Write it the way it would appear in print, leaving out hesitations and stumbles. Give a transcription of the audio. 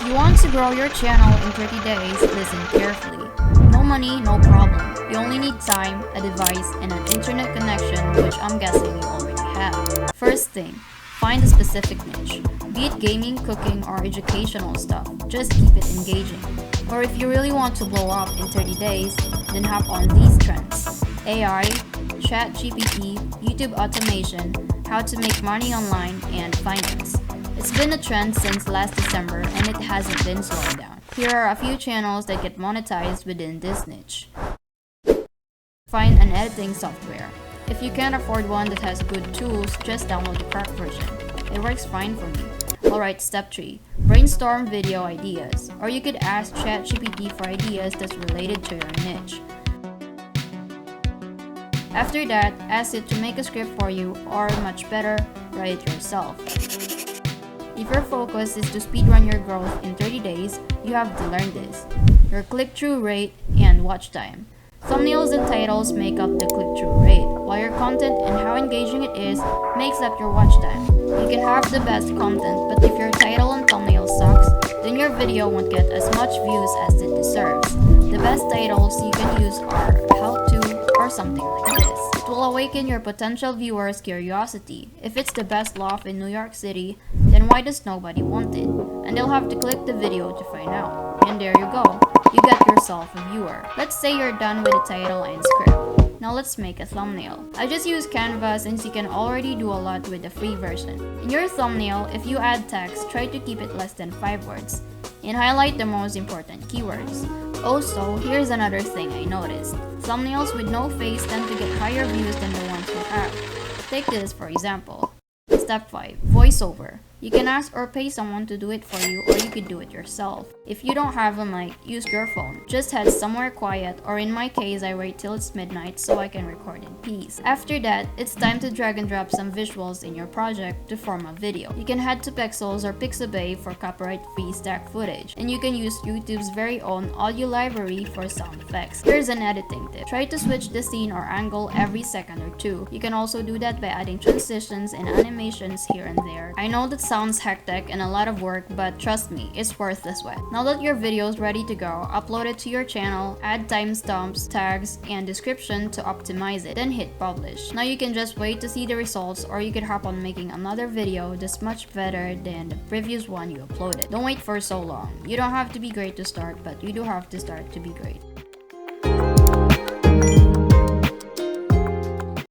If you want to grow your channel in 30 days, listen carefully. No money, no problem. You only need time, a device, and an internet connection, which I'm guessing you already have. First thing, find a specific niche. Be it gaming, cooking, or educational stuff. Just keep it engaging. Or if you really want to blow up in 30 days, then hop on these trends. AI, ChatGPT, YouTube automation, how to make money online, and finance. It's been a trend since last December and it hasn't been slowing down. Here are a few channels that get monetized within this niche. Find an editing software. If you can't afford one that has good tools, just download the cracked version. It works fine for me. Alright, step 3. Brainstorm video ideas. Or you could ask ChatGPT for ideas that's related to your niche. After that, ask it to make a script for you, or much better, write it yourself. If your focus is to speedrun your growth in 30 days, you have to learn this. Your click-through rate and watch time. Thumbnails and titles make up the click-through rate, while your content and how engaging it is makes up your watch time. You can have the best content, but if your title and thumbnail sucks, then your video won't get as much views as it deserves. The best titles you can use are howto or something like this. It will awaken your potential viewers' curiosity. If it's the best loft in New York City, then why does nobody want it? And they'll have to click the video to find out. And there you go. You get yourself a viewer. Let's say you're done with the title and script. Now let's make a thumbnail. I just use Canva since you can already do a lot with the free version. In your thumbnail, if you add text, try to keep it less than 5 words. And highlight the most important keywords. Also, here's another thing I noticed. Thumbnails with no face tend to get higher views than the ones with have. Take this for example. Step 5. Voiceover. You can ask or pay someone to do it for you, or you could do it yourself. If you don't have a mic, use your phone. Just head somewhere quiet, or in my case, I wait till it's midnight so I can record in peace. After that, it's time to drag and drop some visuals in your project to form a video. You can head to Pexels or Pixabay for copyright-free stack footage, and you can use YouTube's very own audio library for sound effects. Here's an editing tip. Try to switch the scene or angle every second or two. You can also do that by adding transitions and animations here and there. I know that sounds hectic and a lot of work, but trust me, it's worth the sweat. Now that your video is ready to go, upload it to your channel, add timestamps, tags, and description to optimize it, then hit publish. Now you can just wait to see the results, or you could hop on making another video that's much better than the previous one you uploaded. Don't wait for so long. You don't have to be great to start, but you do have to start to be great.